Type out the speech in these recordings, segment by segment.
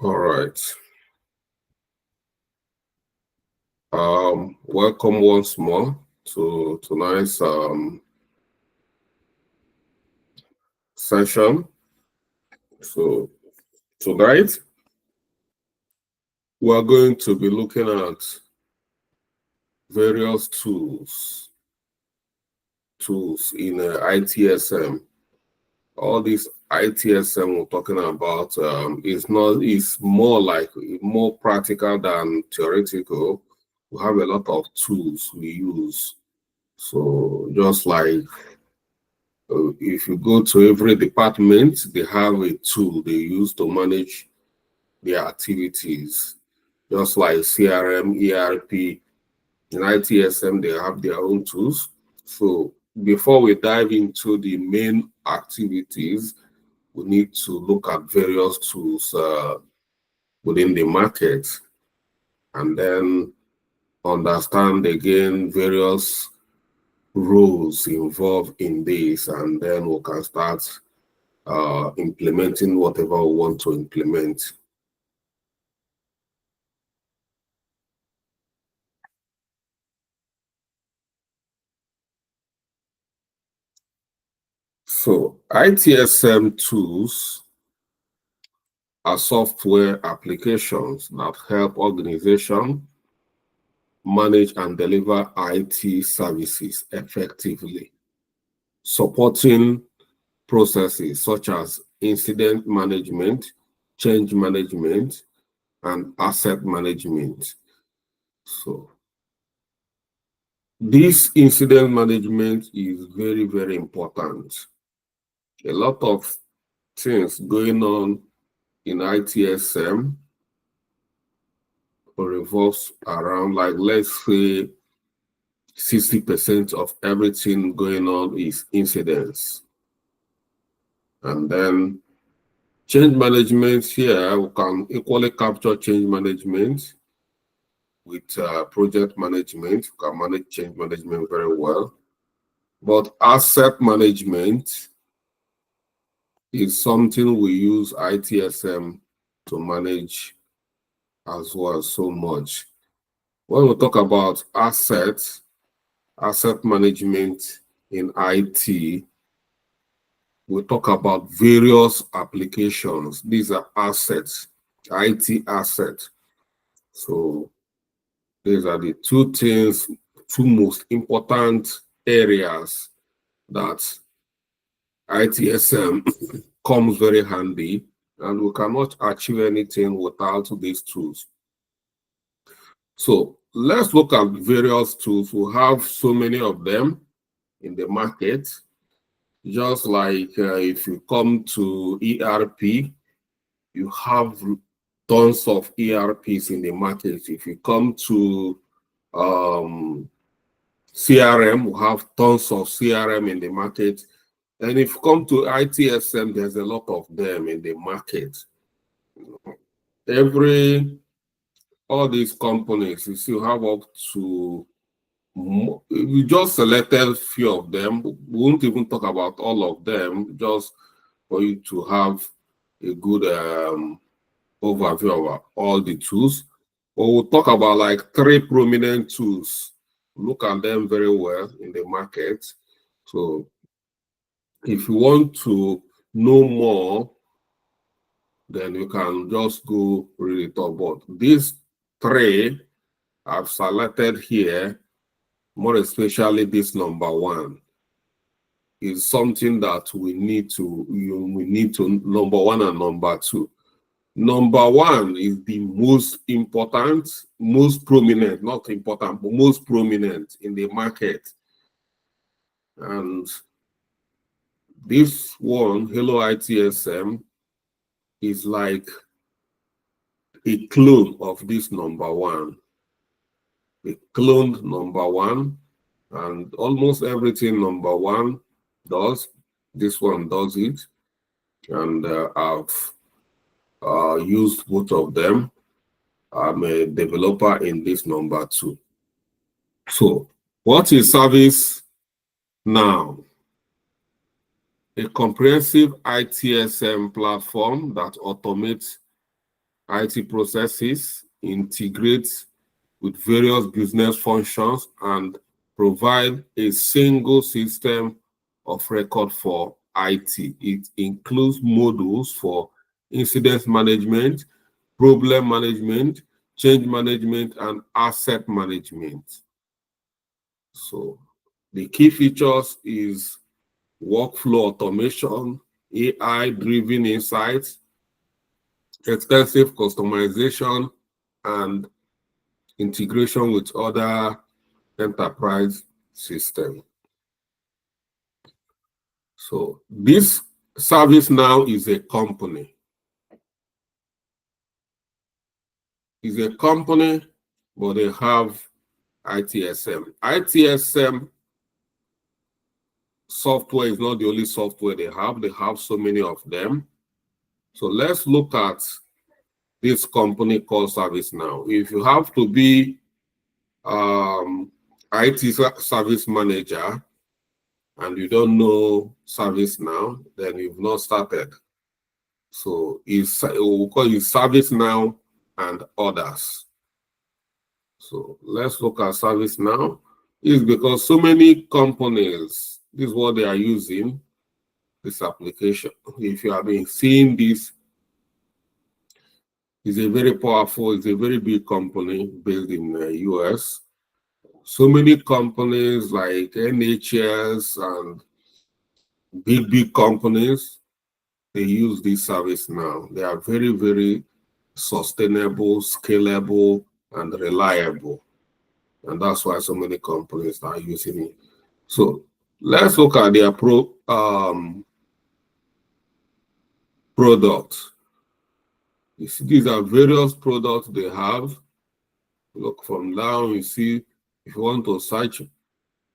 All right. Welcome once more to tonight's session. So tonight we're going to be looking at various tools in ITSM. All these ITSM we're talking about is more practical than theoretical. We have a lot of tools we use. So just like if you go to every department, they have a tool they use to manage their activities. Just like CRM, ERP, in ITSM, they have their own tools. So before we dive into the main activities, we need to look at various tools within the market and then understand again various roles involved in this, and then we can start implementing whatever we want to implement. So ITSM tools are software applications that help organizations manage and deliver IT services effectively, supporting processes such as incident management, change management, and asset management. So this incident management is very, very important. A lot of things going on in ITSM revolves around, like, let's say 60% of everything going on is incidents. And then change management here, we can equally capture change management with project management. We can manage change management very well. But asset management is something we use ITSM to manage as well so much. When we talk about asset management in IT, we talk about various applications. These are assets, IT assets. So these are the two most important areas that ITSM comes very handy, and we cannot achieve anything without these tools. So let's look at various tools. We have so many of them in the market. Just like if you come to ERP, you have tons of ERPs in the market. If you come to CRM, we have tons of CRM in the market. And if you come to ITSM, there's a lot of them in the market. All these companies, you still have up to, we just selected a few of them. We won't even talk about all of them, just for you to have a good overview of all the tools. But we'll talk about like 3 prominent tools. Look at them very well in the market. So if you want to know more, then you can just go read it up. But these 3 I've selected here, more especially this number 1, is something that we need to number 1 and number 2. Number 1 is the most important, most prominent, not important, but most prominent in the market. And this one, Hello ITSM, is like a clone of this number 1. A cloned number 1, and almost everything number 1 does, this one does it. And I've used both of them. I'm a developer in this number 2. So what is Service Now? A comprehensive ITSM platform that automates IT processes, integrate with various business functions, and provide a single system of record for IT. It includes modules for incident management, problem management, change management, and asset management. So the key features is workflow automation, AI-driven insights, extensive customization, and integration with other enterprise systems. So this ServiceNow is a company. It's a company, but they have ITSM. ITSM software is not the only software they have. They have so many of them. So let's look at this company called ServiceNow. If you have to be IT service manager and you don't know ServiceNow, then you've not started. So we'll call it ServiceNow and others. So let's look at ServiceNow. It's because so many companies, this is what they are using, this application. If you have been seeing this, it's a very powerful, it's a very big company based in the US. So many companies like NHS and big companies, they use this service now. They are very, very sustainable, scalable, and reliable. And that's why so many companies are using it. So let's look at their products. You see, these are various products they have. Look from down, you see, if you want to search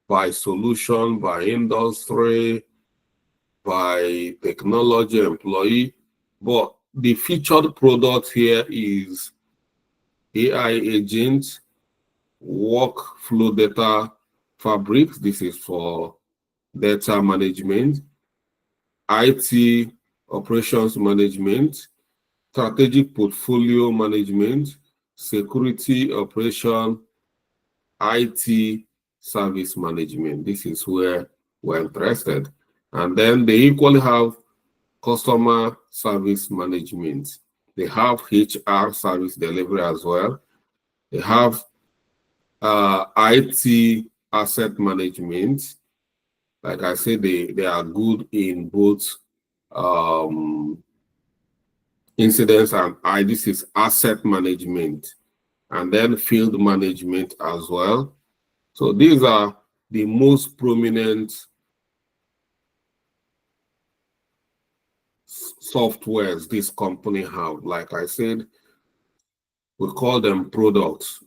by solution, by industry, by technology employee, but the featured product here is AI agent, workflow data fabric. This is for data management, IT operations management, strategic portfolio management, security operation, IT service management. This is where we're interested. And then they equally have customer service management. They have HR service delivery as well. They have IT asset management. Like I said, they are good in both incidents and this is asset management, and then field management as well. So these are the most prominent softwares this company have. Like I said, we call them products.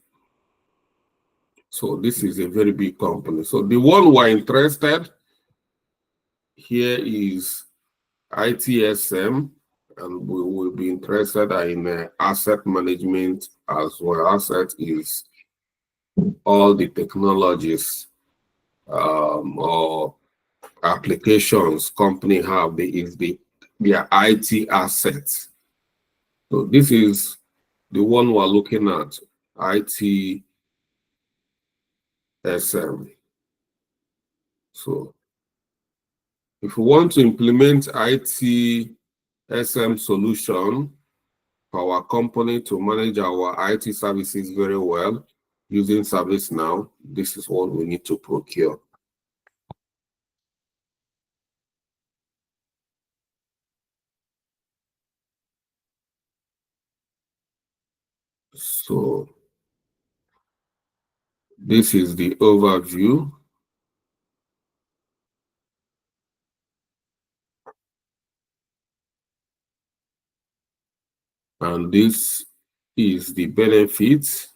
So this is a very big company. So the one we're interested here is ITSM, and we will be interested in asset management as well. Asset is all the technologies or applications company have. Their IT assets. So this is the one we're looking at, ITSM. So if we want to implement ITSM solution for our company to manage our IT services very well using ServiceNow, this is what we need to procure. So this is the overview. And this is the benefits,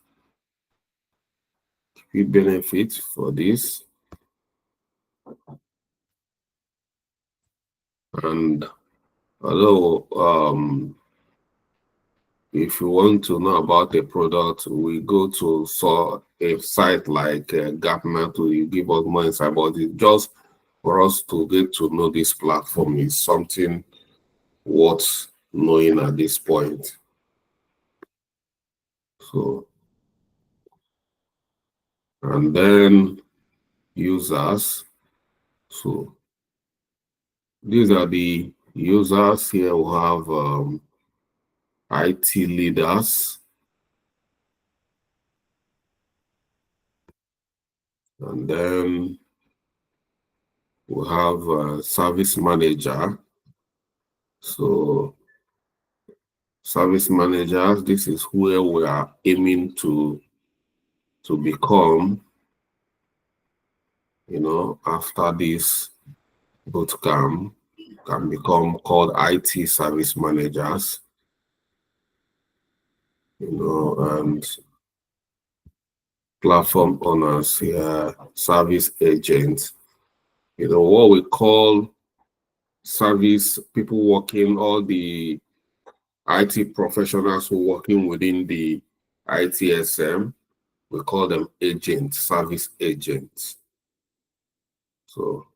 key benefits for this. And although if you want to know about a product, we go to a site like Gartner to give us more insight, but it's just for us to get to know this platform is something worth knowing at this point. So, and then users. So these are the users. Here we have IT leaders, and then we have service manager. So service managers, this is where we are aiming to become, after this boot camp, can become called IT service managers, and platform owners here, service agents, what we call service people working, all the IT professionals who are working within the ITSM, we call them agents, service agents. So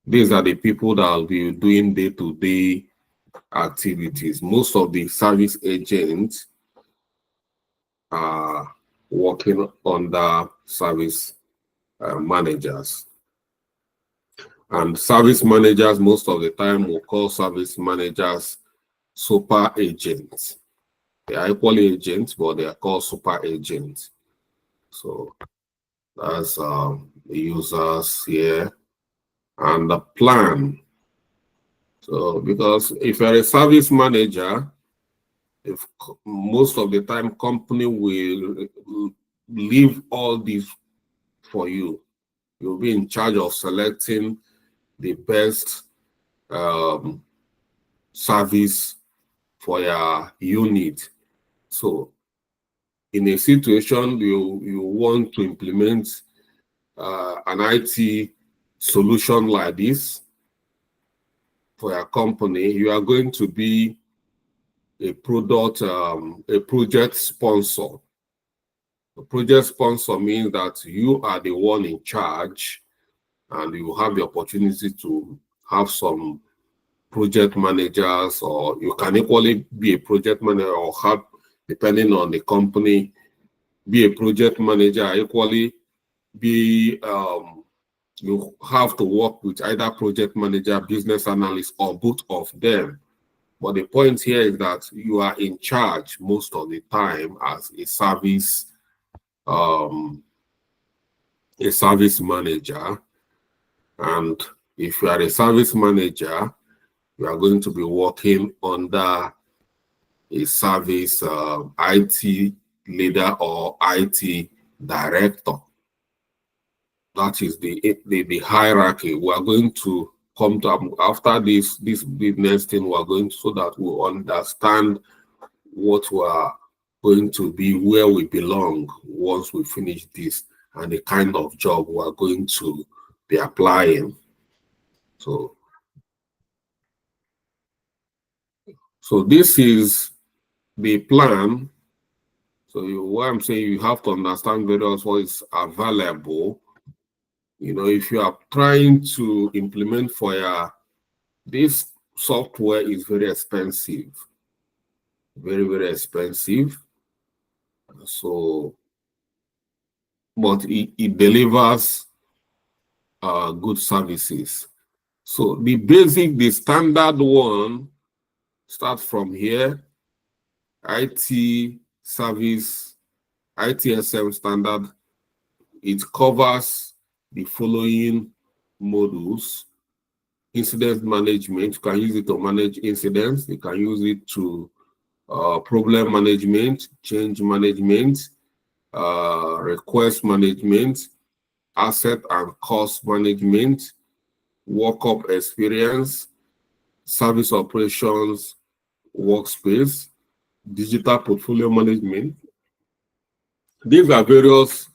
these are the people that will be doing day-to-day activities. Most of the service agents are working under service managers. And service managers, most of the time, will call service managers super agents. They are equally agents, but they are called super agents. So that's the users here. And the plan. So because if you're a service manager, if most of the time company will leave all this for you. You'll be in charge of selecting the best service for your unit. So in a situation you want to implement an IT solution like this for your company, you are going to be a project sponsor. A project sponsor means that you are the one in charge, and you have the opportunity to have some project managers, or you can equally be a project manager, or have, depending on the company, be a project manager, equally be you have to work with either project manager, business analyst, or both of them. But the point here is that you are in charge most of the time as a service manager. And if you are a service manager, you are going to be working under a service IT leader or IT director. That is the hierarchy. We are going to come to, after this business thing, we are going to, so that we understand what we are going to be, where we belong once we finish this, and the kind of job we are going to be applying. So this is the plan. So what I'm saying, you have to understand very well what is available. If you are trying to implement for this software is very expensive, very, very expensive. So, but it delivers good services. So the standard one, start from here, IT service, ITSM standard. It covers the following modules: incident management. You can use it to manage incidents. You can use it to problem management, change management, request management, asset and cost management, workup experience, service operations, workspace, digital portfolio management. These are various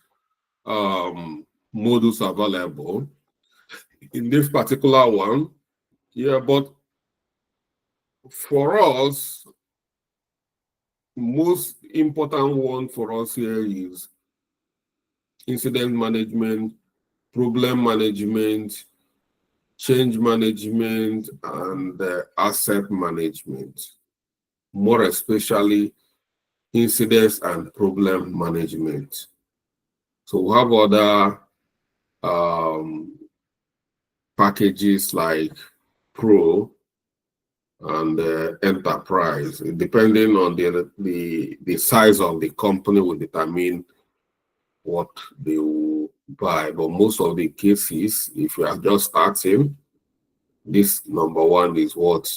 modules available in this particular one. Yeah, but for us, most important one for us here is incident management, problem management, change management, and asset management. More especially incidents and problem management. So we have other um, packages like Pro and Enterprise. Depending on the size of the company will determine what they will buy. But most of the cases, if you are just starting, this number one is what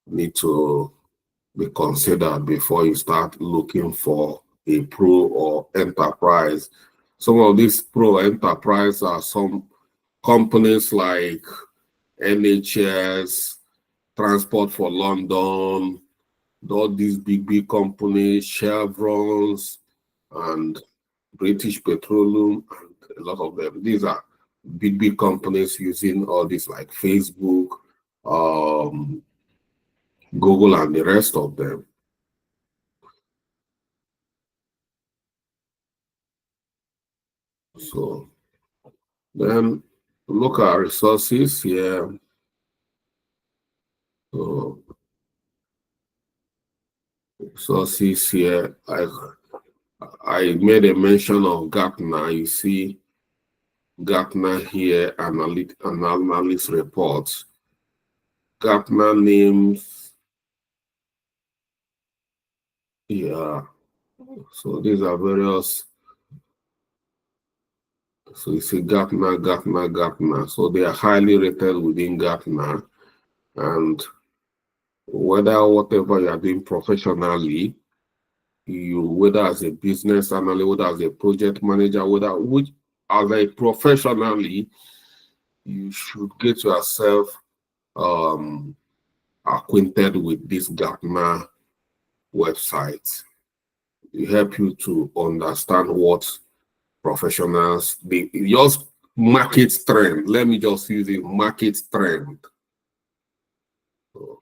need to be considered before you start looking for a Pro or Enterprise. Some of these Pro Enterprise are some companies like NHS, Transport for London, all these big companies, Chevrons, and British Petroleum, and a lot of them. These are big companies using all this like Facebook, um, Google, and the rest of them. So then look at resources here. So resources here. I made a mention of Gartner. You see Gartner here, analyst reports. Gartner names, yeah. So these are various. So you see Gartner. So they are highly rated within Gartner. And whatever you are doing professionally, whether as a business analyst, whether as a project manager, as a professionally, you should get yourself um, acquainted with this Gartner website. It help you to understand what professionals, just market trend. Let me just use it, market trend. So,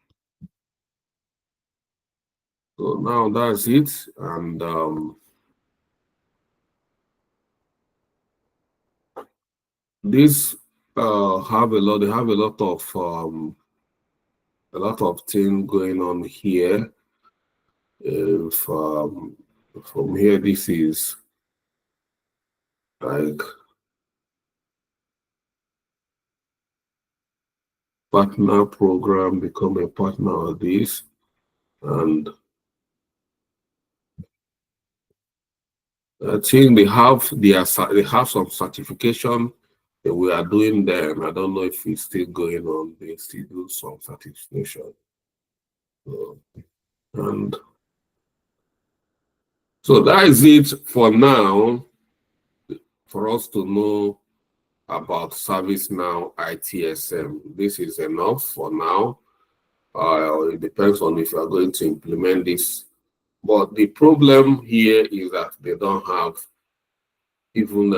so now that's it. And this they have a lot of things going on here. If from here, this is like partner program, become a partner of this, and I think they have some certification that we are doing them. I don't know if it's still going on. They still do some certification. So, and so that is it for now for us to know about ServiceNow ITSM. This is enough for now. It depends on if you are going to implement this. But the problem here is that they don't have even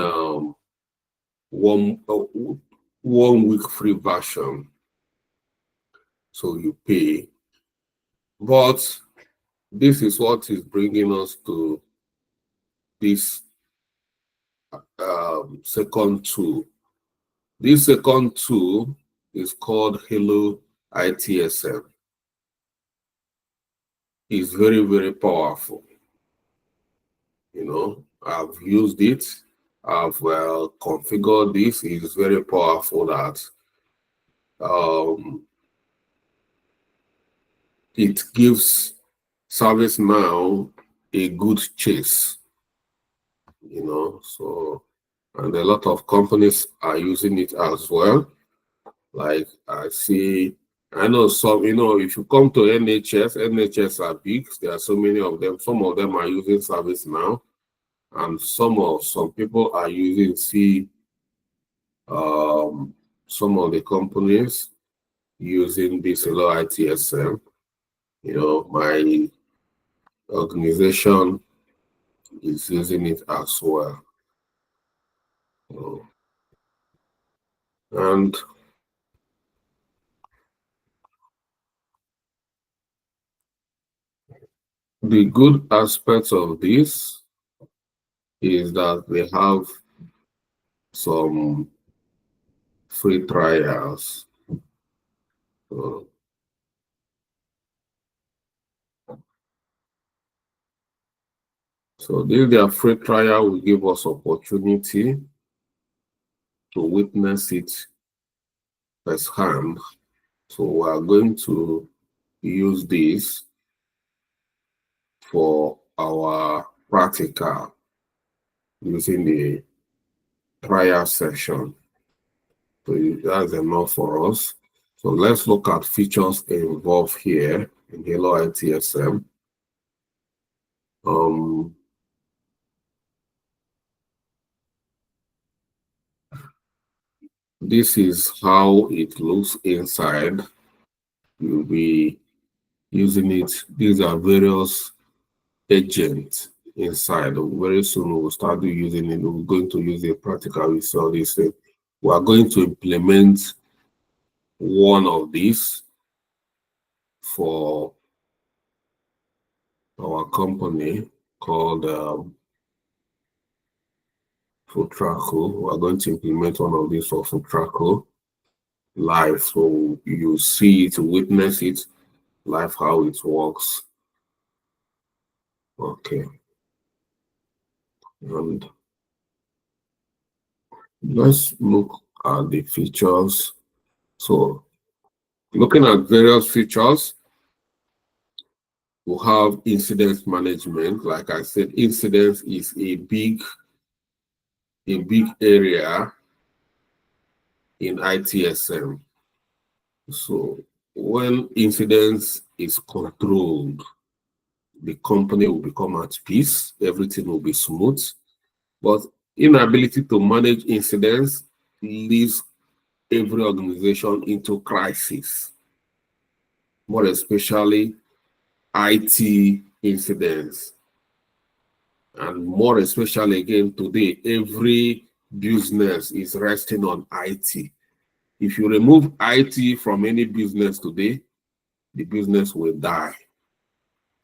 one 1 week free version. So you pay. But this is what is bringing us to this second tool. This second tool is called Hello ITSM. It's very powerful. You know, I've used it. I've configured this. It's very powerful that it gives ServiceNow a good chase. You know, so and a lot of companies are using it as well. Like I know some, if you come to NHS are big. There are so many of them. Some of them are using ServiceNow, and some people are using some of the companies using this Hello ITSM. My organization is using it as well. And the good aspects of this is that they have some free trials. So So this their free trial will give us opportunity to witness it firsthand. So we are going to use this for our practical using the trial session. So that's enough for us. So let's look at features involved here in Halo ITSM. This is how it looks inside. You'll be using it. These are various agents inside. Very soon we'll start using it. We're going to use it practical. We saw this thing. We are going to implement one of these for our company called Futraco. We are going to implement one of these for Futraco live. So you see it, witness it live, how it works. Okay. And let's look at the features. So looking at various features, we have incident management. Like I said, incidents is a big area in ITSM. So when incidents is controlled, the company will become at peace, everything will be smooth. But inability to manage incidents leads every organization into crisis, more especially IT incidents. And more especially again today, every business is resting on IT. If you remove IT from any business today, the business will die.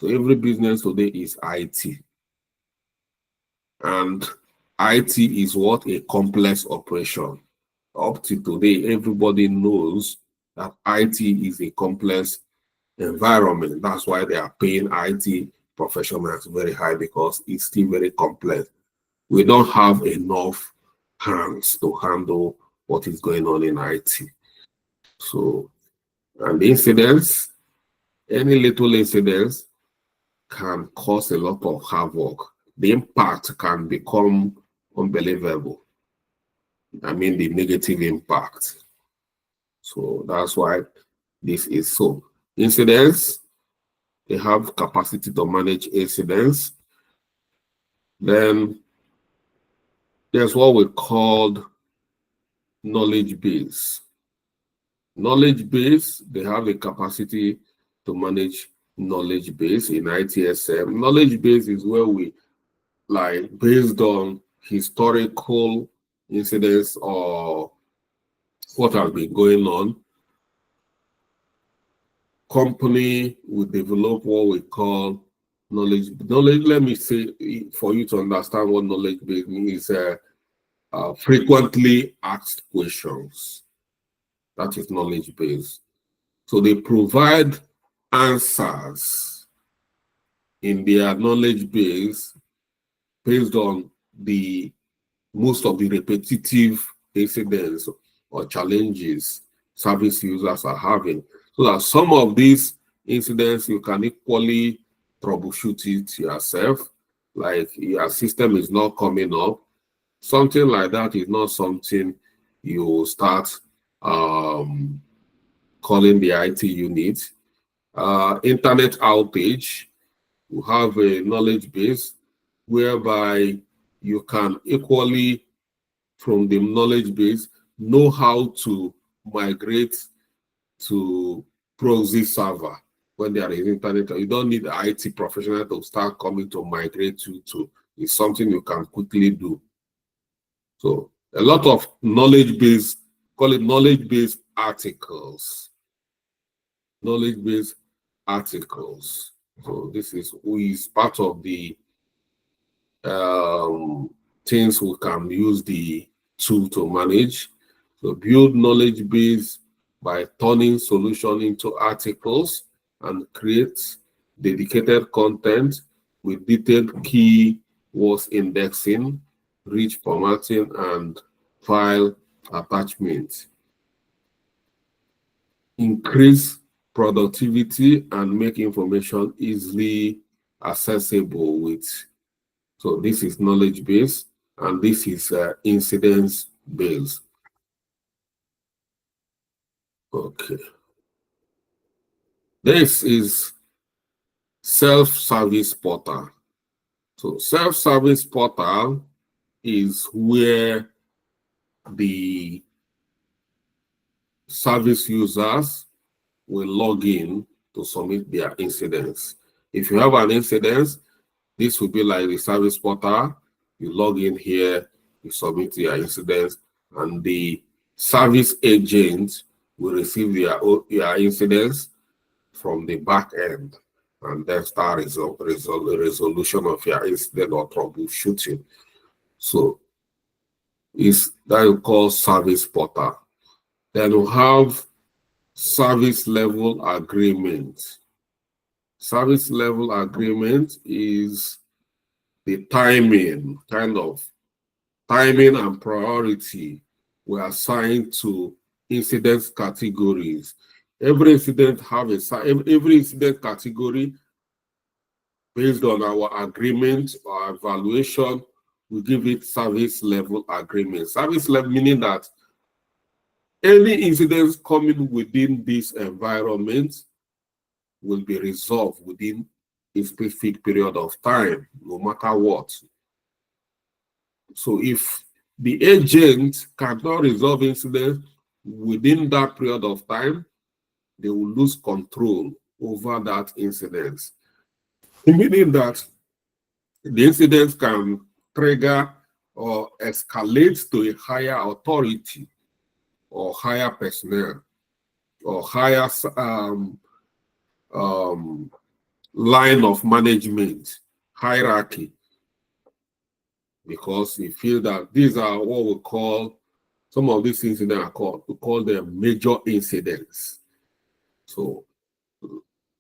So every business today is IT. And IT is what? A complex operation. Up to today, everybody knows that IT is a complex environment. That's why they are paying IT professionals very high, because it's still very complex. We don't have enough hands to handle what is going on in IT. So, and incidents, any little incidents can cause a lot of havoc. The impact can become unbelievable. I mean, the negative impact. So that's why this is so. Incidents, they have capacity to manage incidents. Then there's what we called knowledge base. Knowledge base, they have a capacity to manage knowledge base in ITSM. Knowledge base is where we, like, based on historical incidents or what has been going on, company will develop what we call knowledge. Let me say, for you to understand what knowledge base means, frequently asked questions. That is knowledge base. So they provide answers in their knowledge base based on the most of the repetitive incidents or challenges service users are having. So that some of these incidents you can equally troubleshoot it yourself. Like your system is not coming up. Something like that is not something you start calling the IT unit. Internet outage, you have a knowledge base whereby you can equally, from the knowledge base, know how to migrate to proxy server when there is internet. You don't need the IT professional to start coming to migrate to. It's something you can quickly do. So a lot of knowledge base, call it knowledge base articles. Knowledge base articles. So this is part of the things we can use the tool to manage. So build knowledge base by turning solution into articles and create dedicated content with detailed key was indexing, rich formatting, and file attachment. Increase productivity and make information easily accessible with. So this is knowledge base and this is incidence based. Okay. This is self-service portal. So self-service portal is where the service users will log in to submit their incidents. If you have an incident, this will be like the service portal. You log in here, you submit your incidents, and the service agent will receive your incidents from the back end and then start the resolution of your incident or troubleshooting. So is that you call service portal. Then you have service level agreement. Service level agreement is the timing, kind of timing and priority we assign to incident categories. Every incident have every incident category based on our agreement or evaluation, we give it service level agreement. Service level meaning that any incidents coming within this environment will be resolved within a specific period of time, no matter what. So if the agent cannot resolve incidents within that period of time, they will lose control over that incident. Meaning that the incident can trigger or escalate to a higher authority or higher personnel or higher line of management hierarchy, because we feel that these are what we call, some of these incidents are called, we call them major incidents. So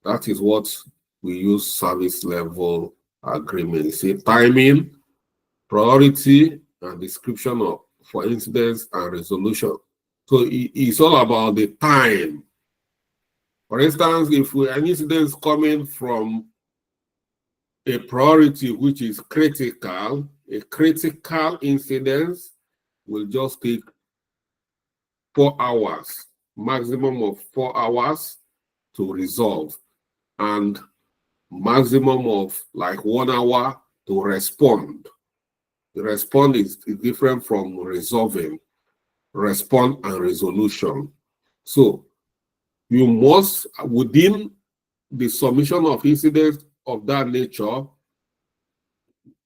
that is what we use service level agreement. Say timing, priority, and description of for incidents and resolution. So it's all about the time. For instance, if an incident is coming from a priority which is critical, a critical incident will just take 4 hours, maximum of 4 hours to resolve, and maximum of like 1 hour to respond. The respond is different from resolving, respond and resolution. So you must, within the submission of incidents of that nature,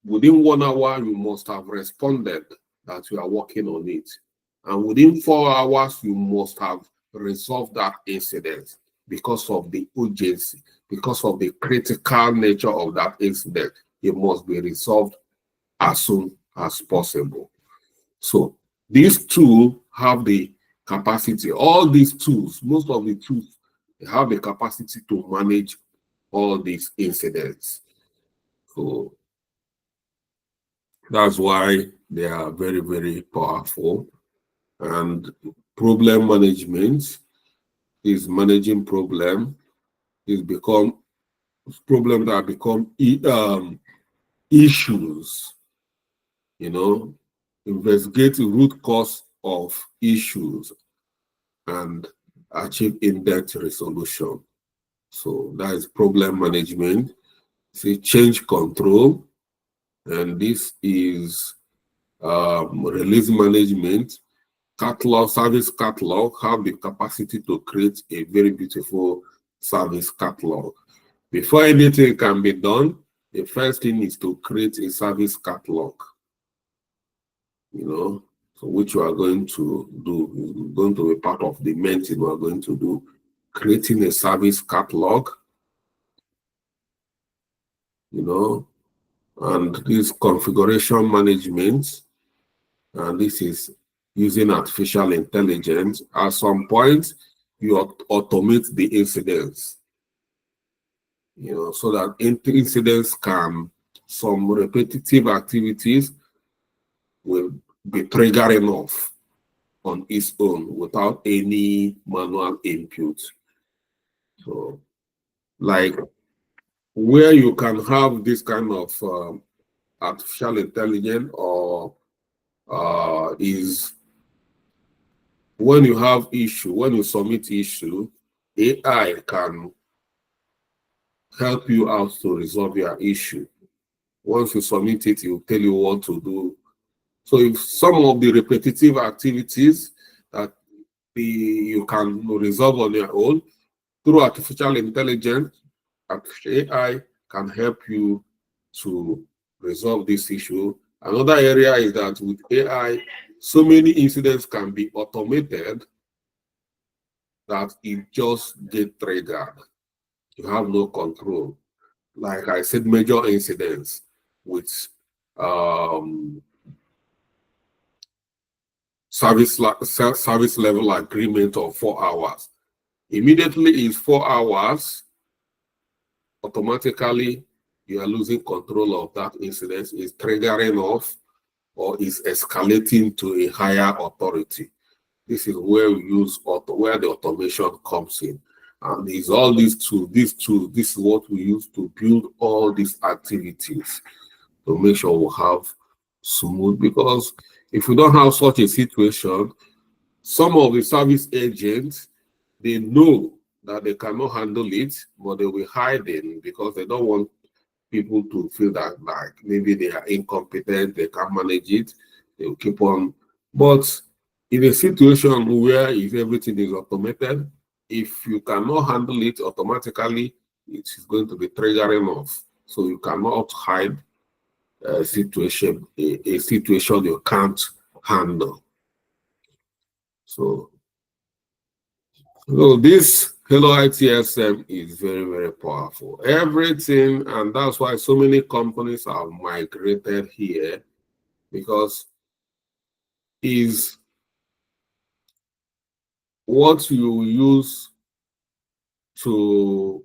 within 1 hour, you must have responded that you are working on it. And within 4 hours, you must have resolved that incident because of the urgency, because of the critical nature of that incident. It must be resolved as soon as possible. So these tools have the capacity, all these tools, most of the tools, they have the capacity to manage all these incidents. So that's why they are very, very powerful. And problem management is managing problem, is become problem that become issues, you know, investigate the root cause of issues and achieve in-depth resolution. So that is problem management. See, change control, and this is release management. Catalog, service catalog, have the capacity to create a very beautiful service catalog. Before anything can be done, the first thing is to create a service catalog, you know, so which you are going to do, going to be part of the main thing we are going to do, creating a service catalog, you know, and this configuration management, and this is using artificial intelligence. At some point, you automate the incidents, you know, so that incidents can some repetitive activities will be triggering off on its own without any manual input. So, like where you can have this kind of artificial intelligence or is when you have issue, when you submit issue, AI can help you out to resolve your issue. Once you submit it, it will tell you what to do. So if some of the repetitive activities that you can resolve on your own through artificial intelligence, AI can help you to resolve this issue. Another area is that with AI, so many incidents can be automated that it just get triggered. You have no control. Like I said, major incidents with um, service level agreement of 4 hours. Immediately is 4 hours, automatically you are losing control of that incident, is triggering off or is escalating to a higher authority. This is where we use where the automation comes in. And it's all these tools, this is what we use to build all these activities to make sure we have smooth, because if we don't have such a situation, some of the service agents, they know that they cannot handle it, but they will hide it because they don't want people to feel that like maybe they are incompetent, they can't manage it, they will keep on. But in a situation where if everything is automated, if you cannot handle it automatically, it is going to be triggering off. So you cannot hide a situation you can't handle. So this Hello ITSM is very, very powerful. Everything, and that's why so many companies have migrated here, because is what you use to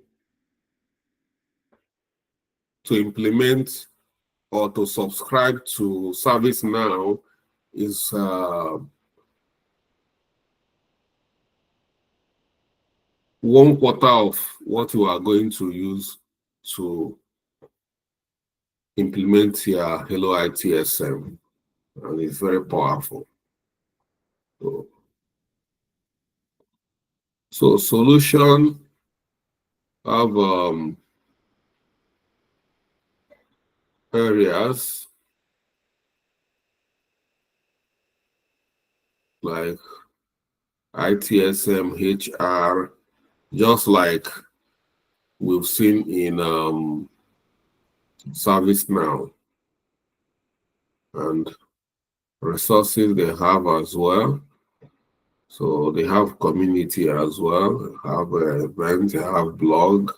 implement or to subscribe to ServiceNow is 1/4 of what you are going to use to implement your Hello ITSM, and it's very powerful. So solution have areas like ITSM, HR, just like we've seen in ServiceNow, and resources they have as well. So they have community as well, they have events, they have blog,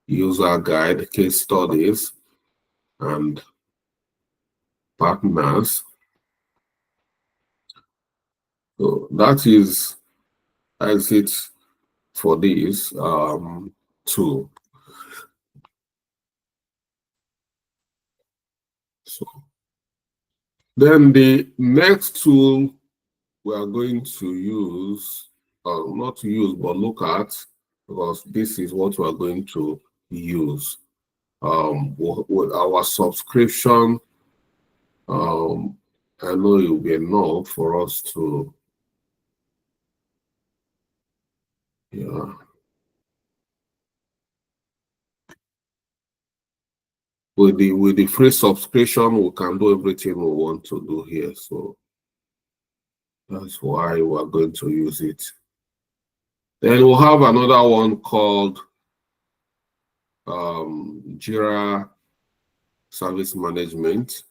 user guide, case studies, and partners. So that is it for this tool. So then the next tool we are going to use, not to use, but look at, because this is what we are going to use. With our subscription, I know it will be enough for us to, yeah. With the free subscription, we can do everything we want to do here. So that's why we are going to use it. Then we'll have another one called Jira Service Management,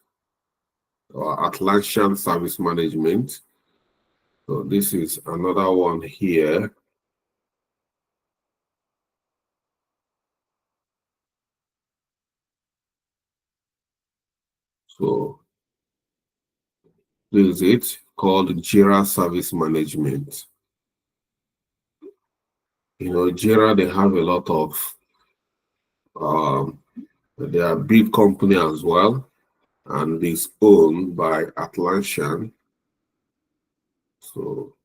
or Atlassian Service Management. So this is another one here. So this is it, called Jira Service Management. You know, Jira, they have a lot of They are a big company as well, and it's owned by Atlassian. So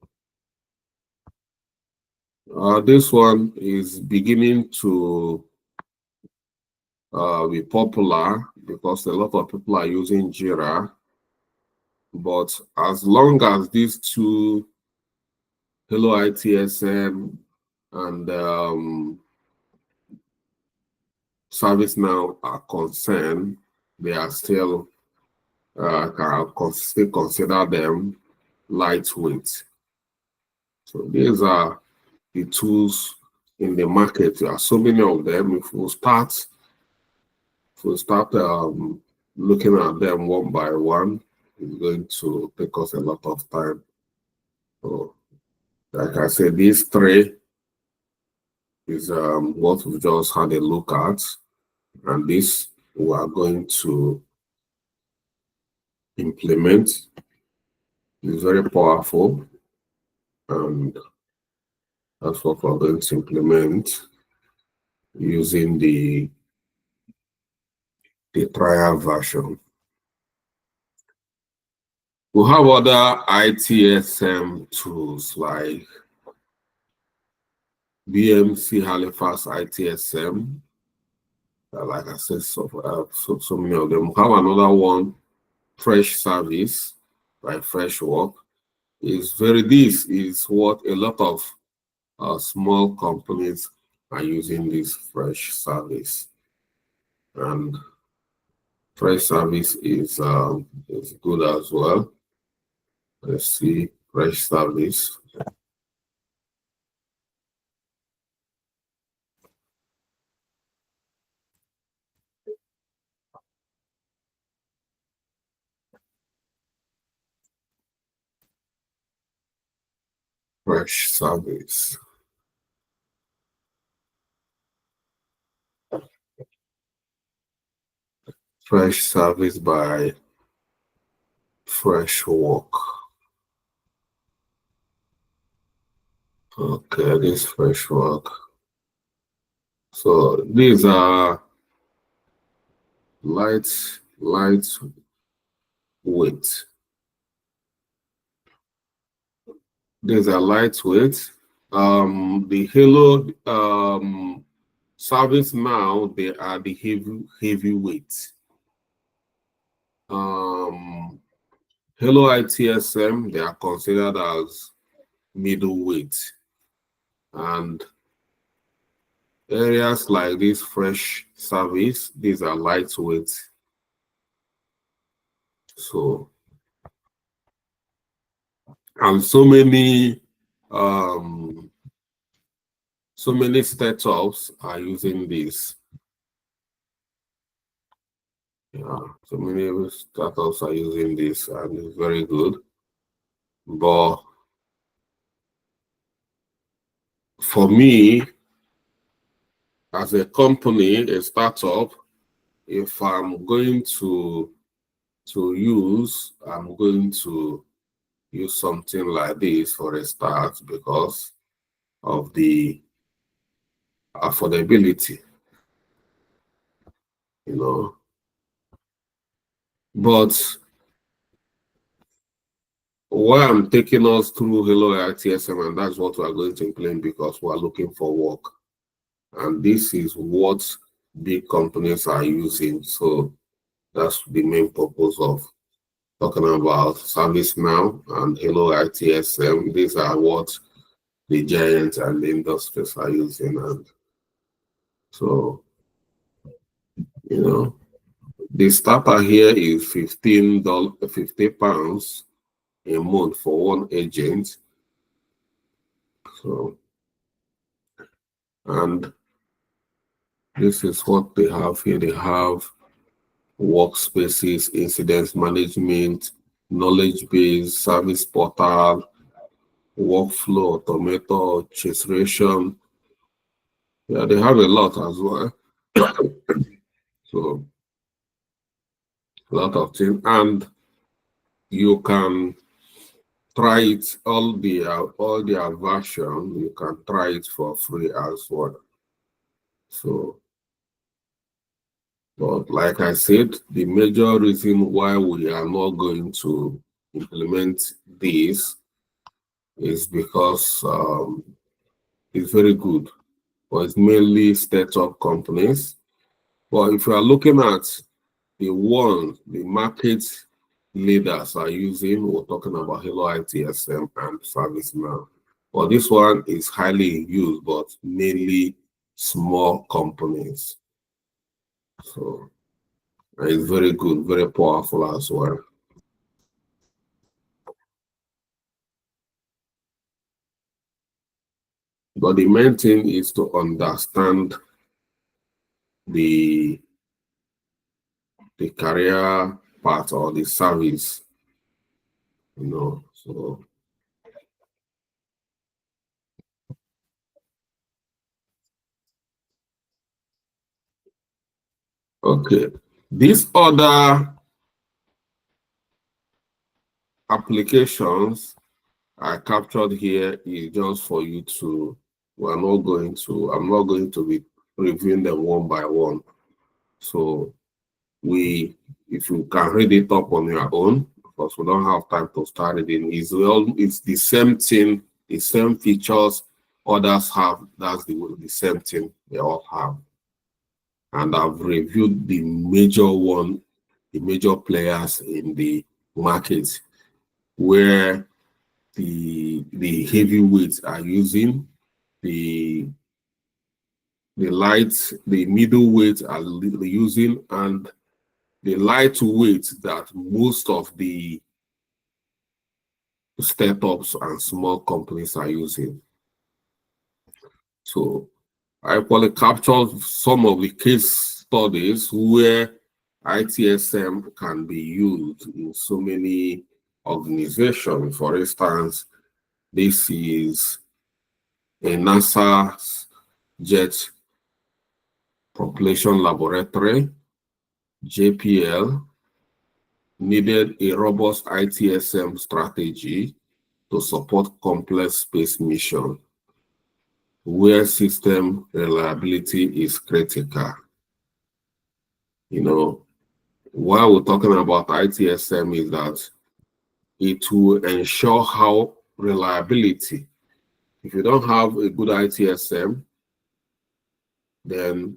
this one is beginning to be popular because a lot of people are using Jira. But as long as these two, Hello ITSM and ServiceNow, are concerned, they are still can still consider them lightweight. So these are the tools in the market. There are so many of them. If we start looking at them one by one, it's going to take us a lot of time. So, like I said, these three is what we just had a look at, and this we are going to implement. It's very powerful, and that's what we're going to implement using the trial version. We have other ITSM tools like BMC Halifax ITSM. Like I said, so many of them. We have another one, Fresh Service by Fresh Work. This is what a lot of small companies are using, this Fresh Service. And Fresh Service is good as well. Let's see, Fresh Service. Fresh Service. Fresh Service by Fresh Work. Okay, this Fresh Work. So these are lightweight. These are lightweight. The Halo Service Now, they are the heavyweight. Hello ITSM, they are considered as middleweight. And areas like this Fresh Service, these are lightweight. So, and so many startups are using this. Yeah, so many startups are using this, and it's very good. But for me, as a company, a startup, if I'm going to use, I'm going to use something like this for a start because of the affordability, you know. But why I'm taking us through Hello ITSM, and that's what we're going to implement because we're looking for work. And this is what big companies are using. So that's the main purpose of talking about ServiceNow and Hello ITSM. These are what the giants and the industries are using. And so, you know, the starter here is £15 a month for one agent. So, and this is what they have here. They have workspaces, incident management, knowledge base, service portal, workflow, automator, registration. Yeah, they have a lot as well. So a lot of things, and you can try it all their version. You can try it for free as well. So But like I said, the major reason why we are not going to implement this is because it's very good, but it's mainly startup companies. But if you are looking at the market leaders are using, we're talking about Hello ITSM and ServiceNow. But this one is highly used, but mainly small companies. So it's very good, very powerful as well. But the main thing is to understand the career part or the service, So okay. These other applications I captured here is just for you to, I'm not going to be reviewing them one by one. So if you can read it up on your own, because we don't have time to start reading, it's the same thing, the same features others have, that's the same thing they all have. And I've reviewed the major players in the market where the heavyweights are using, the the middleweight are using, and the lightweight that most of the startups and small companies are using. So I probably captured some of the case studies where ITSM can be used in so many organizations. For instance, this is a NASA Jet Propulsion Laboratory, JPL, needed a robust ITSM strategy to support complex space mission where system reliability is critical. While we're talking about ITSM is that it will ensure how reliability. If you don't have a good ITSM, then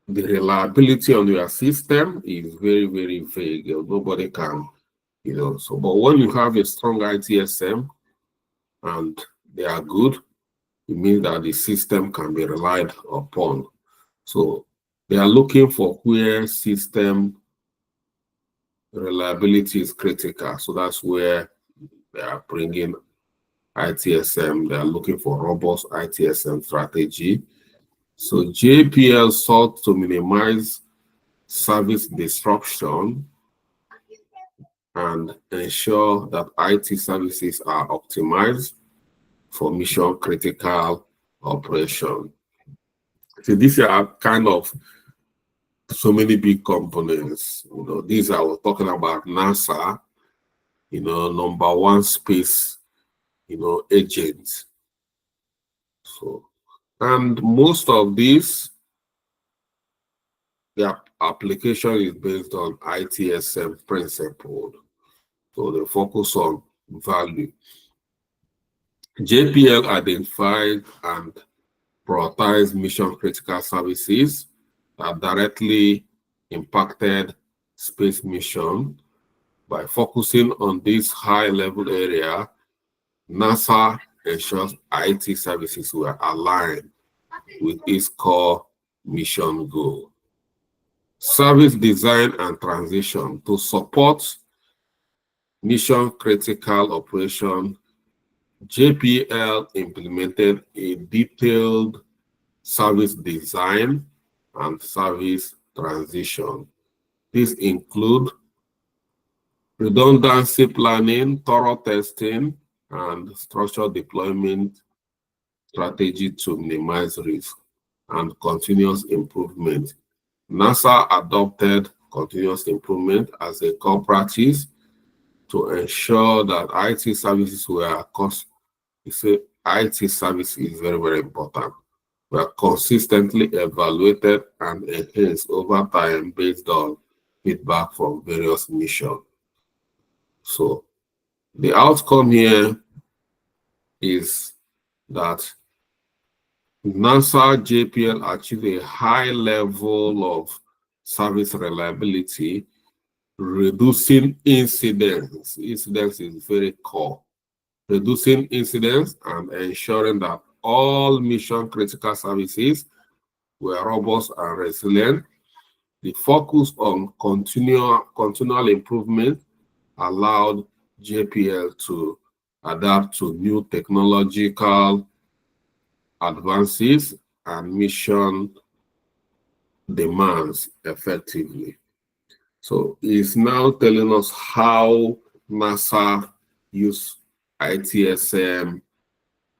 the reliability on your system is very, very vague. Nobody can, but when you have a strong ITSM and they are good, it means that the system can be relied upon. So they are looking for where system reliability is critical. So that's where they are bringing ITSM. They are looking for robust ITSM strategy. So JPL sought to minimize service disruption and ensure that IT services are optimized for mission critical operation. So these are kind of so many big companies. These are, we're talking about NASA, number one space, agent. So, and most of these, their application is based on ITSM principle. So they focus on value. JPL identified and prioritized mission critical services that directly impacted space mission. By focusing on this high level area, NASA ensures IT services were aligned with its core mission goal. Service design and transition to support mission critical operation, JPL implemented a detailed service design and service transition. These include redundancy planning, thorough testing, and structured deployment strategy to minimize risk and continuous improvement. NASA adopted continuous improvement as a core practice to ensure that IT services were IT service is very, very important. were consistently evaluated and enhanced over time based on feedback from various missions. So the outcome here is that NASA JPL achieved a high level of service reliability, reducing incidents. Incidents is very core. Reducing incidents and ensuring that all mission critical services were robust and resilient. The focus on continual improvement allowed JPL to adapt to new technological advances and mission demands effectively. So it's now telling us how NASA use ITSM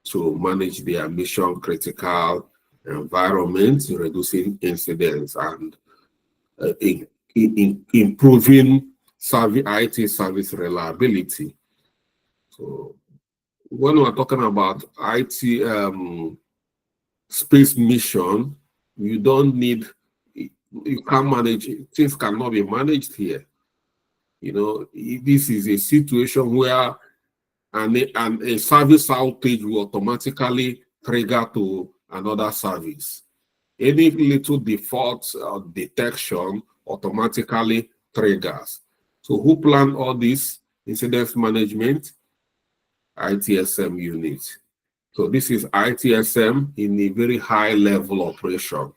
to manage their mission critical environment, reducing incidents and improving IT service reliability. So when we're talking about IT space mission, you don't need, you can't manage it. Things cannot be managed here. You know, this is a situation where a service outage will automatically trigger to another service. Any little default detection automatically triggers. So who planned all this incident management? ITSM unit. So this is ITSM in a very high level operation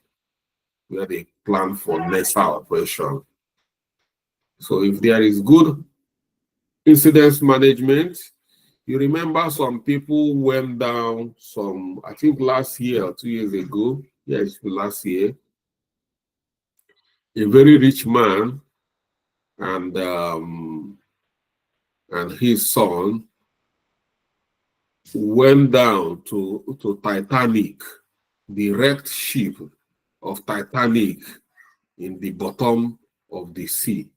where they plan for lesser operation. So if there is good incident management, you remember some people went down I think last year or 2 years ago, yes, last year, a very rich man and his son went down to Titanic, the wrecked ship of Titanic in the bottom of the sea.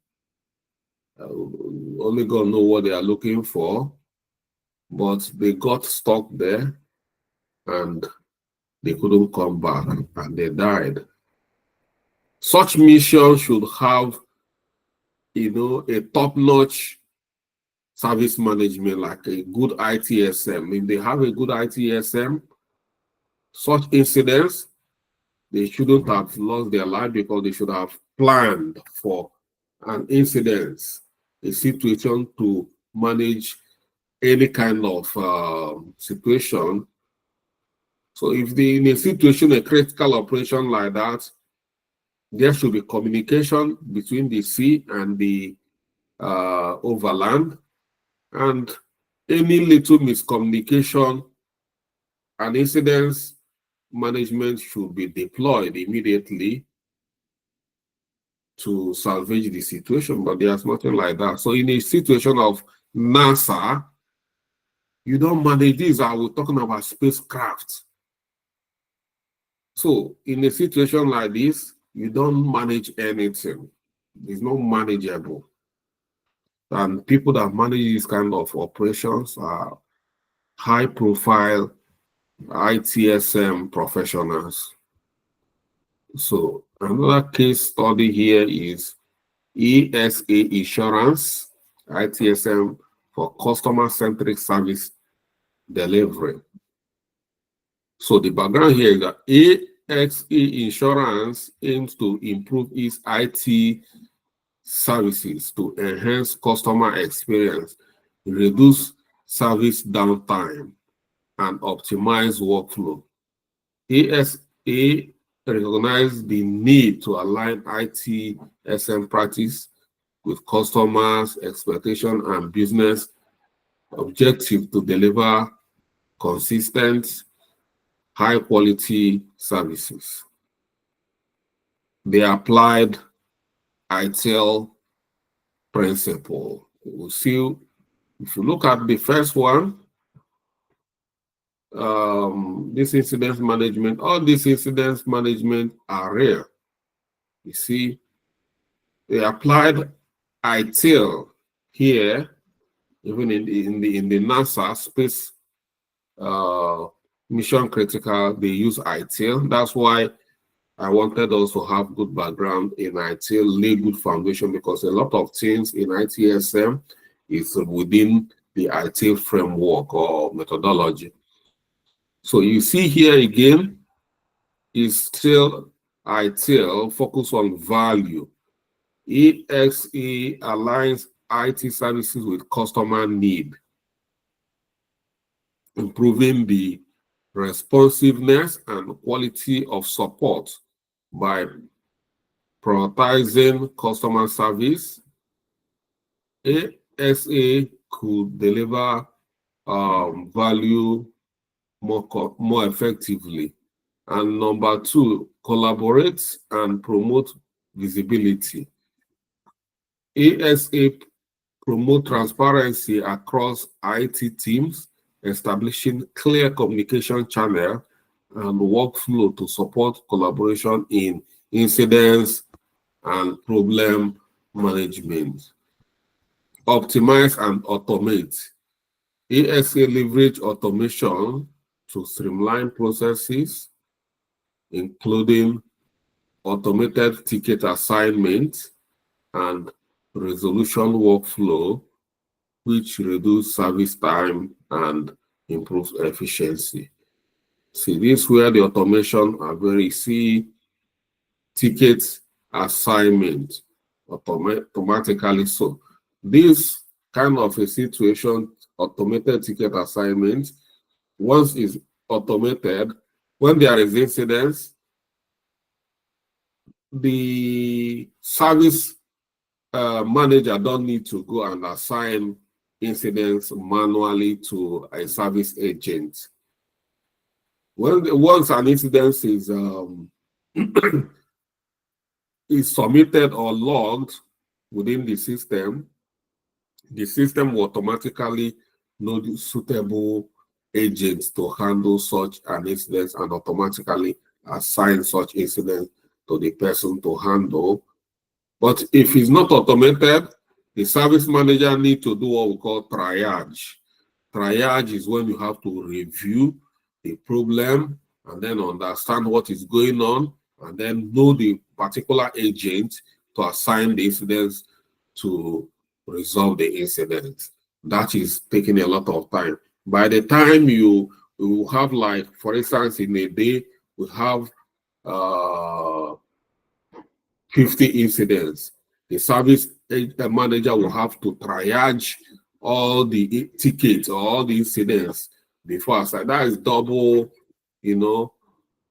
Only God knows what they are looking for, but they got stuck there and they couldn't come back and they died. Such missions should have, a top-notch service management, like a good ITSM. If they have a good ITSM, such incidents, they shouldn't have lost their life because they should have planned for an incident, a situation to manage any kind of situation. So if in a situation, a critical operation like that, there should be communication between the sea and the overland, and any little miscommunication and incidents management should be deployed immediately to salvage the situation, but there's nothing like that. So in a situation of NASA, you don't manage this. I was talking about spacecraft. So in a situation like this, you don't manage anything. It's not manageable. And people that manage these kind of operations are high-profile ITSM professionals. So another case study here is ESA Insurance, ITSM for customer-centric service delivery. So the background here is that EXE Insurance aims to improve its IT services to enhance customer experience, reduce service downtime, and optimize workflow. ESA recognizes the need to align ITSM practice with customers' expectation and business objective to deliver consistent, high-quality services. They applied ITIL principle. We'll see, if you look at the first one, this incident management, all these incidents management are rare. You see, they applied ITIL here, even in the NASA space mission critical, they use ITIL. That's why I wanted us to have good background in ITIL, lay good foundation, because a lot of things in ITSM is within the ITIL framework or methodology. So you see here again, is still ITIL, focus on value. EXE aligns IT services with customer need, improving the responsiveness and quality of support by prioritizing customer service. ASA could deliver value more effectively. And number two, collaborate and promote visibility. ASA promote transparency across IT teams, establishing clear communication channel and workflow to support collaboration in incidents and problem management. Optimize and automate. ASA leverage automation to streamline processes, including automated ticket assignment and resolution workflow, which reduce service time and improve efficiency. See, this is where the automation are very, see, ticket assignment automatically. So this kind of a situation, automated ticket assignment, once it's automated, when there is incidents, the service manager don't need to go and assign incidents manually to a service agent. Once an incident is is submitted or logged within the system will automatically know the suitable agents to handle such an incident and automatically assign such incident to the person to handle. But if it's not automated, the service manager need to do what we call triage. Triage is when you have to review the problem and then understand what is going on and then know the particular agent to assign the incidents to resolve the incident. That is taking a lot of time. By the time you have, like, for instance, in a day, we have 50 incidents. The service manager will have to triage all the tickets or all the incidents before I start. That is double,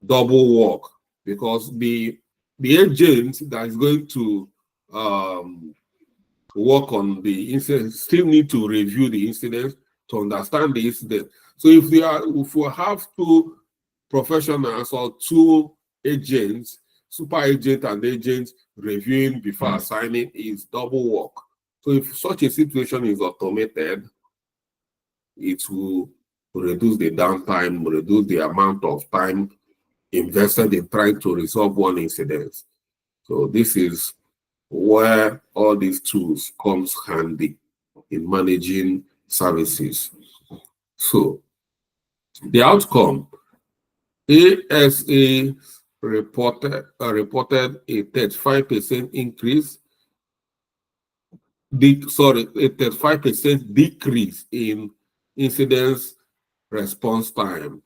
double work, because the agent that is going to work on the incident still need to review the incident to understand the incident. So if we have two professionals or two agents, super agent and agent reviewing before assigning, is double work. So if such a situation is automated, it will reduce the downtime, reduce the amount of time invested in trying to resolve one incident. So this is where all these tools comes handy in managing services. So the outcome, ASA reported a 35% increase, a 35% decrease in incidents response time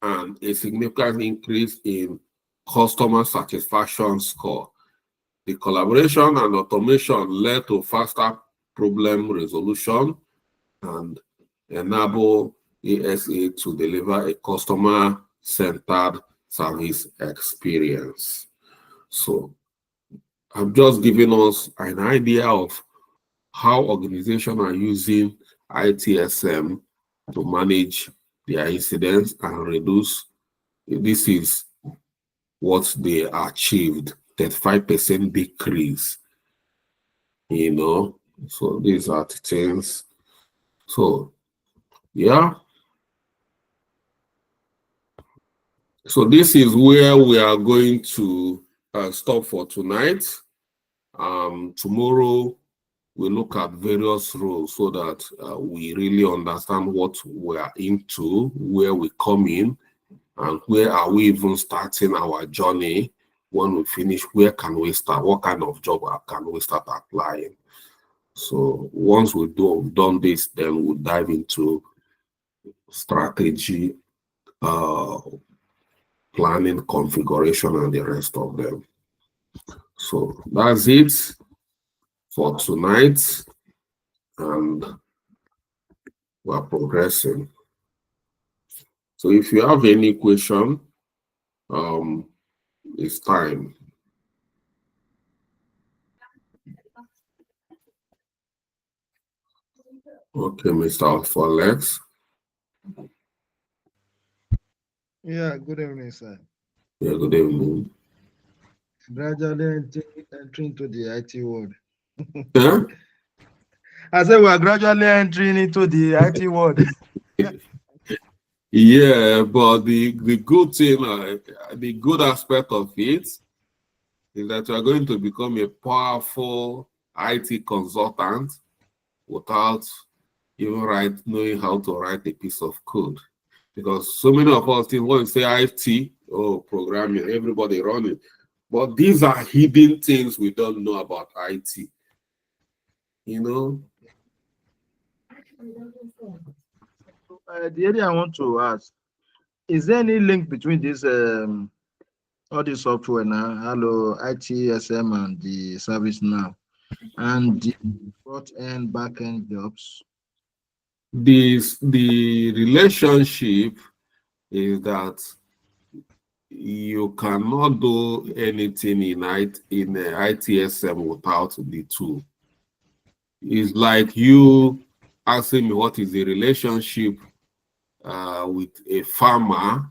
and a significant increase in customer satisfaction score. The collaboration and automation led to faster problem resolution and enable ASA to deliver a customer-centered service experience. So I'm just giving us an idea of how organizations are using ITSM to manage their incidents and reduce. This is what they achieved, 35% decrease, So these are the things. So, yeah. So this is where we are going to stop for tonight. Tomorrow we look at various roles so that we really understand what we are into, where we come in, and where are we even starting our journey. When we finish, where can we start? What kind of job can we start applying? So once we've done this, then we'll dive into strategy, planning, configuration, and the rest of them. So that's it for tonight, and we're progressing. So if you have any question, it's time. Okay, Mr. Folex. Yeah, good evening, sir. Yeah, good evening. Gradually entering into the IT world. Yeah? I said we are gradually entering into the IT world. Yeah, but the good thing, the good aspect of it is that you are going to become a powerful IT consultant without even knowing how to write a piece of code. Because so many of us think when you say IT, oh, programming, everybody running. But these are hidden things we don't know about IT. You know? The area I want to ask, is there any link between this all the software now, hello, ITSM and the service now, and the front end, back end jobs? The relationship is that you cannot do anything in ITSM without the tool. It's like you asking me what is the relationship with a farmer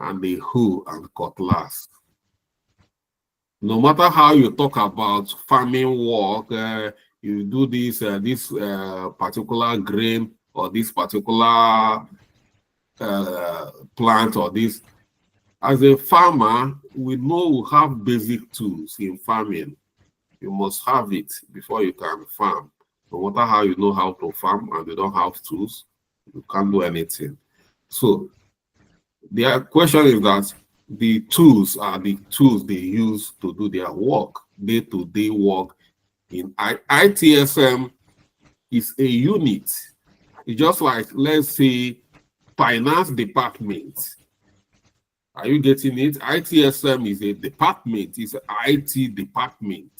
and a hoe and cutlass. No matter how you talk about farming work, you do this particular grain or this particular plant or this. As a farmer, we know we have basic tools in farming. You must have it before you can farm. No matter how you know how to farm and you don't have tools, you can't do anything. So the question is that the tools are the tools they use to do their work, day-to-day work. In ITSM is a unit. It's just like, let's say, finance department. Are you getting it? ITSM is a department. It's an IT department.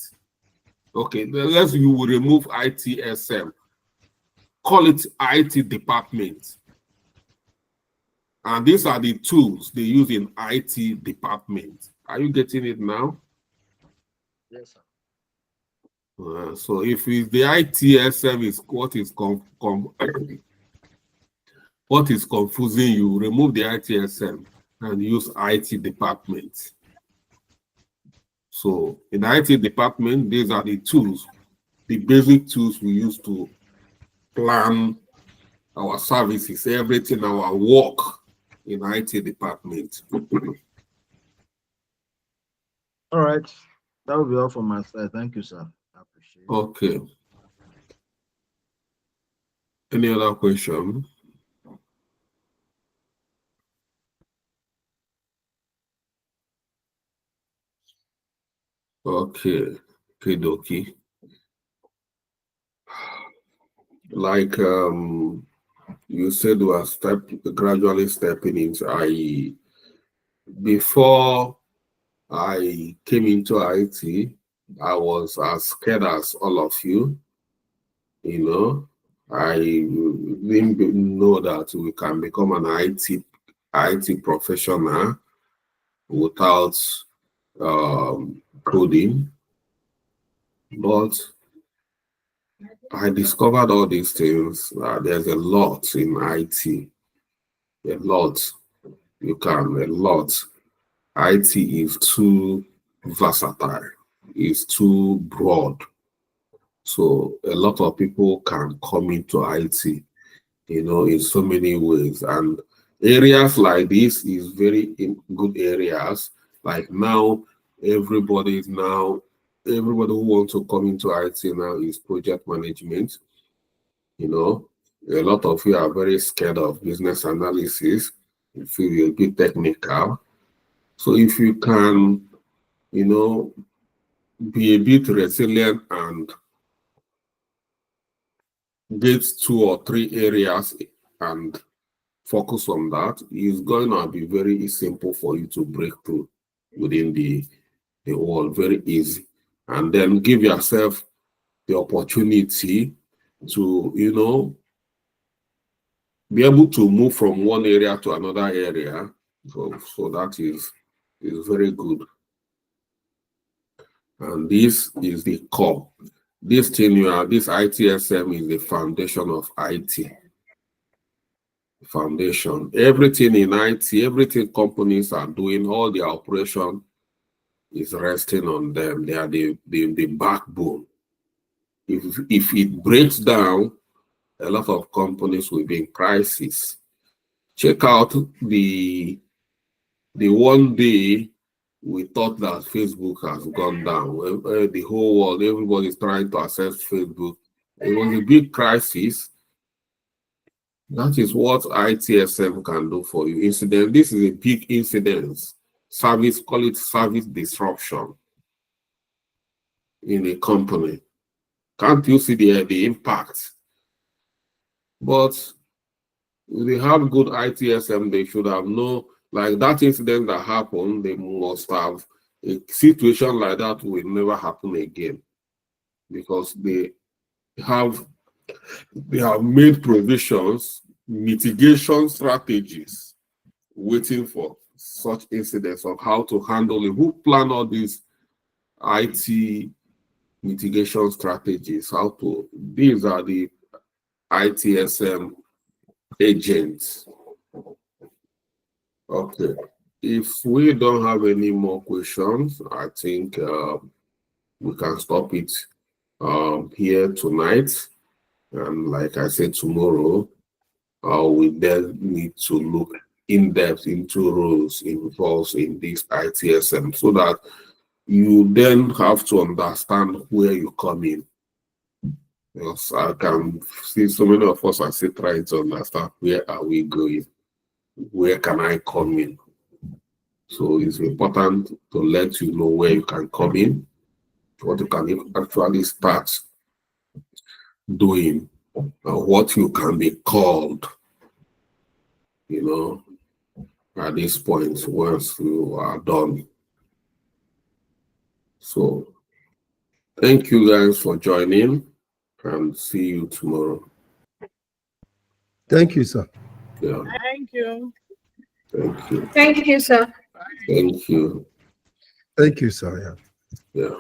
Okay, let's you will remove ITSM. Call it IT department. And these are the tools they use in IT department. Are you getting it now? Yes, sir. So if it's the ITSM is what is confusing you, remove the ITSM and use IT department. So in the IT department, these are the tools, the basic tools we use to plan our services, everything, our work in IT department. All right. That will be all from my side. Thank you, sir. I appreciate it. Okay. Any other question? Okay. Kidoki. Like you said, we are gradually stepping into IE. Before I came into IT, I was as scared as all of you. You know, I didn't know that we can become an IT professional without coding. But I discovered all these things. There's a lot in IT. A lot. A lot. IT is too versatile. It's too broad. So a lot of people can come into IT, in so many ways. And areas like this is very good areas. Like now, everybody is now everybody who wants to come into IT now is project management. You know, a lot of you are very scared of business analysis. You feel you're a bit technical. So if you can, you know, be a bit resilient and get 2 or 3 areas and focus on that, it's going to be very simple for you to break through within the world, very easy. And then give yourself the opportunity to, you know, be able to move from one area to another area. So that is very good. And this is the core. This thing this ITSM is the foundation of IT. Foundation. Everything in IT, everything companies are doing, all their operation is resting on them. They are the backbone. If it breaks down, a lot of companies will be in crisis. Check out the one day we thought that Facebook has gone down. The whole world, everybody is trying to access Facebook. It was a big crisis. That is what ITSM can do for you. Incident. This is a big incident. Service, call it service disruption in a company. Can't you see the impact? But they have good ITSM. They should have known, like that incident that happened, they must have, a situation like that will never happen again, because they have made provisions, mitigation strategies, waiting for such incidents of how to handle it. Who plan all these IT mitigation strategies? These are the ITSM agents. Okay. If we don't have any more questions, I think we can stop it here tonight. And like I said, tomorrow, we then need to look in depth into roles involved in this ITSM, so that you then have to understand where you come in. Because I can see so many of us are still trying to understand, where are we going? Where can I come in? So it's important to let you know where you can come in, what you can actually start doing, what you can be called, you know, at this point once you are done. So thank you guys for joining, and see you tomorrow. Thank you, sir. Yeah. Thank you. Thank you. Thank you, sir. Thank you. Thank you, sir. Yeah. Yeah.